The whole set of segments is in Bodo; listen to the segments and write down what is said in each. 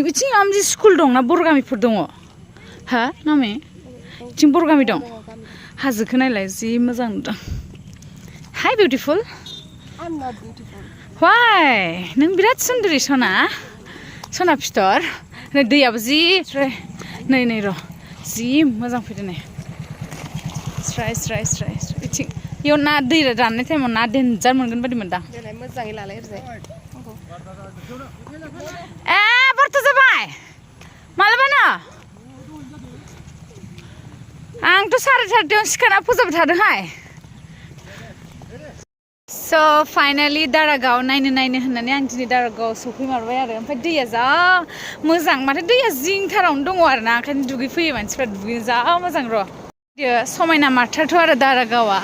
बिथिं माबा मोनसे स्कुल दं ना बर' गामिफोर दङ हा नामे बिथिं बर' गामि दं हाजोखौ नायलाय जि मोजां नुदों हाय beautiful I'm not beautiful. Why? नों बिराद सुन्दरि सना फिथर नै दैयाबो जि नै र' जि मोजां फैदों नै स्राय बिथिं इयाव ना दै राननाय टाइमाव ना देन्जार मोनगोन बायदि मोनदां देलाय मोजाङै लालाय ओरैजाय बारथा जाबाय मालाबानो आंथ' 3:30 सिखारना फोजाबाय थादोंहाय So finally दारागाव नायनो होननानै आं दिनै दारागाव सफैमारबाय आरो ओमफ्राय दैया जा मोजां माथो दैया जिंथारावनो दङ आरो ना ओंखायनो दुगैफैयो मानसिफ्रा दुगैनो जा मोजां र' समायना मारथारथ' आरो दारागावआ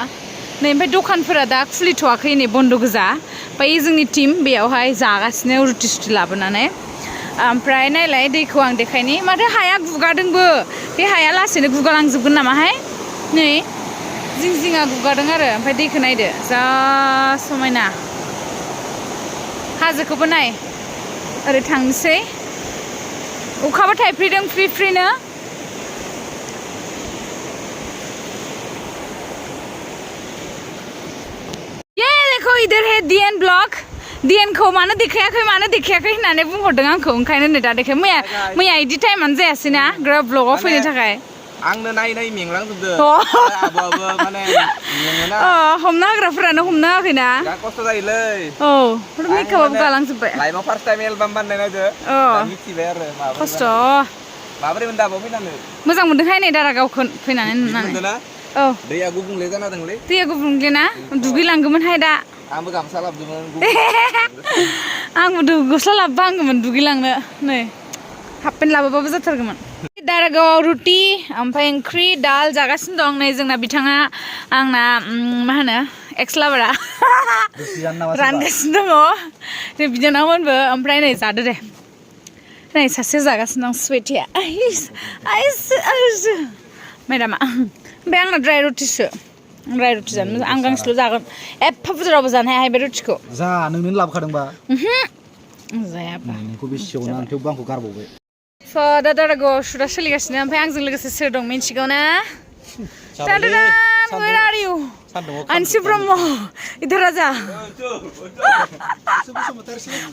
नै ओमफ्राय दखानफोरा दा खुलिथ'वाखै नै बन्द' गोजा ओमफ्राय जोंनि टिम बेयावहाय जागासिनो रुटि सुटि लाबोनानै ओमफ्राय नायलाय दैखौ आं देखायनि माथो हाया गुगादोंबो बे हाया लासैनो गुगालांजोबगोन नामाहाय नै जिं-जिङा गुगादों आरो ओमफ्राय दैखौ नायदो जा समायना हाजोखौबो नाय ओरै थांनोसै अखाबो थाइफ्रिदों फ्रि-फ्रिनो ये देखो इधर है डीएन ब्लॉग डीएन खौ मानो देखायाखै होननानै बुंहरदों आंखौ ओंखायनो नै दा देखाय मैया इदि टाइमानो जायासैना ग्राब ब्लगाव फैनो थाखाय आंनो नायै मेंलांजोबदो आबो माने मेङोना हमना होग्राफोरानो हमना होआखैना दा खस्थ' जायोलै मेकआपआबो गालांजोब्बाय लाइफआव फार्स्ट टाइम एलबाम बानायनाय नायदो दा मिथिबाय आरो खस्थ' माबोरै मोनदों आब' फैनानै मोजां मोनदोंहाय नै दारागावखौ फैनानै नुनानै मोनदोंना दैया गुबुंले जाना दंलै दैया गुबुंले ना दुगैलांगौमोनहाय दा आंबो गामसा लाबोदोंमोन आंबो गस्ला लाबोबा हामगौमोन दुगैलांनो नै हाफ पेन्ट लाबोबाबो जाथारगौमोन दारागावआव रुटि ओमफ्राय ओंख्रि दाल जागासिनो दं नै जोंना बिथाङा आंना मा होनो एक्स लाभारा रानगासिनो दङ नै बिनानावमोनबो ओमफ्राय नै जादो दे नै सासे जागासिनो दं स्वेटिया मेदामा ओमफ्राय आंना ड्राय रुटिसो ड्राय रुटि जानो आं गांसेल' जागोन एफा बुरजाबो जानो हाया बे रुटिखौ जा नोंनो लाबोखादोंबा जायाबा नोंखौ बेसेयावनो आं थेवबो आंखौ गारबावबाय दा दारागावआव शुटआ सोलिगासिनो ओमफ्य आंजों लोगोसे सोर दं मिन्थिगौ ना Where are you? Ansu Brahmo इधर आजा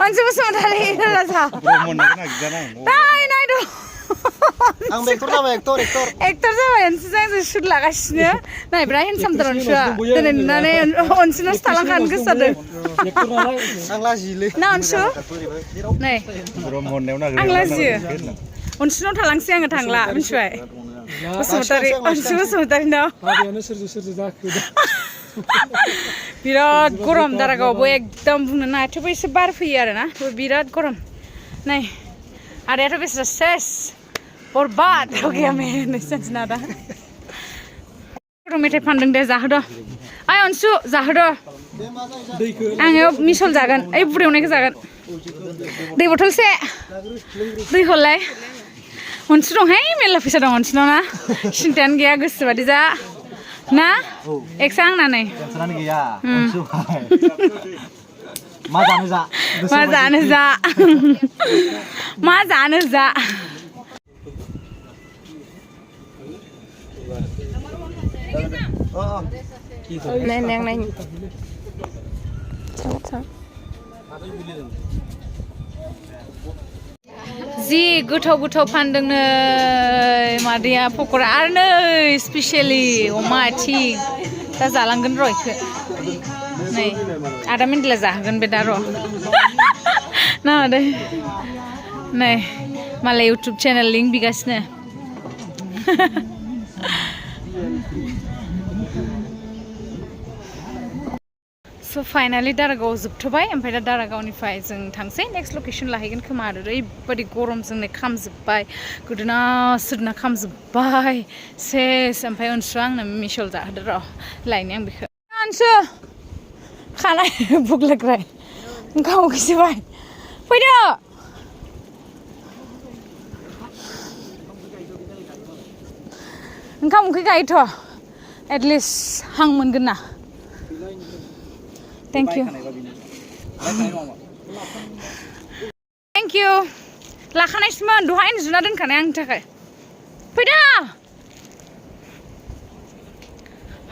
Ansu बसुमतारी इधर आजा नायदो आं एक्टर जाबाय एक्टर जाबाय अनसुजों आंजों शुट लागासिनो नाय बिराद हेन्डसामथार अनसुआ दिनै नुनानै अनसुनावसो थालांखानो गोसो जादों आं लाजियोलै ना अनसु नै आं लाजियो अनसुनाव थालांसै आङो थांला मिथिबाय बसुमतारी अनसु बसुमतारीनाव बिराद गरम दारागावआवबो एकदम बुंनो नाङा थेवबो एसे बार फैयो आरोना बिराद गरम नै आदायाथ' बेसे सेस बरबाद हो गया मैं सेंस नादा मेथाइ फानदों दे जाहोदो ओइ अनसु जाहोदो आङो मिसल जागोन ओइ बुद एवनायखौ जागोन दै बथलसे दै हरलाय अनसु दंहाय मेरला फैसा दं अनसुनाव ना सिन्थायानो गैया गोसोबादि जा ना एक्सा आंना नै गैया मा जानो जा नाय जि गोथाव फानदों नै मादैया पक'रा आरो नै स्पेसियेलि अमा आथिं दा जालांगोन र' इखो नै आदा मिन्दिला जाहोगोन बे दा र' ना दे नै मालाय इउटुब चेनेल लिंक बिगासिनो स' फाइनालि दारागावआव जोबथ'बाय ओमफ्राय दा दारागावनिफ्राय जों थांसै नेक्स्ट लकेसन लाहैगोन खोमा आरो ओरैबायदि गरम जोंनो खामजोब्बाय गोदोना सोरना खामजोब्बाय सेस ओमफ्राय अनसुआ आंनो मिसल जाहोदो र' लायनो आं बेखौ अनसु खानाय बुग्लायग्राय ओंखाम उखैसोबाय फैदो ओंखाम उखै गायोथ' एटलिस्ट हां मोनगोन ना Thank you. लाखानायसोमोन दहायनो जुना दोनखानाय आंनि थाखाय फैदा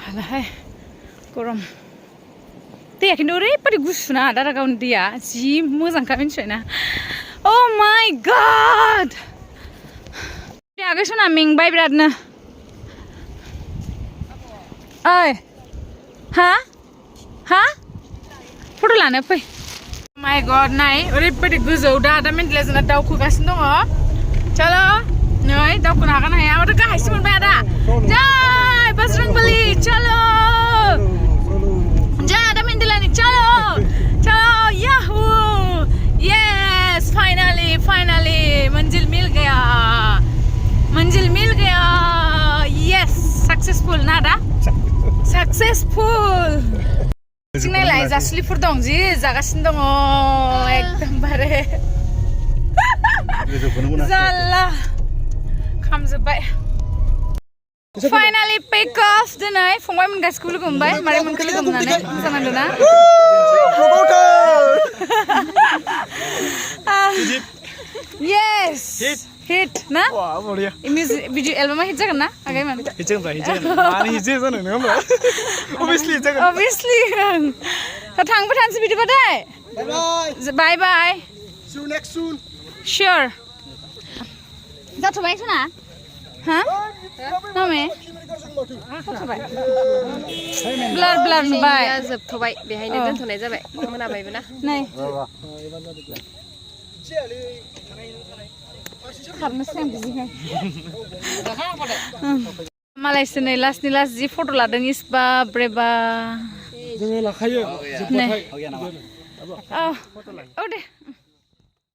हालाहाय गरम दैया खिन्थु ओरैबायदि गुसुना दारागावनि दैया जि मोजांखा मिन्थिबायना अ माय गड दै आगै सना मेंबाय बिरादनो ओइ हा हा फट' लानो फै माय गड नाय ओरैबायदि गोजौ दा मेन्देला जोंना दावखोगासिनो दङ चलो नै दावखोनो हागोन हाया माथो गाहायसो मोनबाय आदा जय बजरंगबली चलो जय आदा मेन्देलानि चलो चलो याहू यस फाइनली मंजिल मिल गया यस सक्सेसफुल ना आदा सक्सेसफुल सिंनायलाय जासुलिफोर दं जि जागासिनो दङ एकदमबारे जाला खामजोब्बाय फाइनालि पेक अफ दिनै फंबायमोन गासिखौबो लोगो मोनबाय मारै मोनखो लोगो मोननानै मोजां नांदों ना यस हिट ना मिउजिक भिडिअ एलबामा हिट जागोन ना आगैमोन हिट जागोन मानो हिट जानो नङा होमबा अबियसलि जागोन अबियसलि थांबाय थानोसै बिदिबाथाय बाय बाय see you next soon sure जाथ'बाय सना हा नामे जाथ'बाय ब्लार नुबाय जोबथ'बाय बेहायनो दोनथ'नाय जाबाय मोनाबायबो ना नै खारनोसै आं बिदिनो मालायसो नै लास्टनि लास्ट जि फट' लादों इसिबा ब्रेबा जोङो लाखायो नै औ दे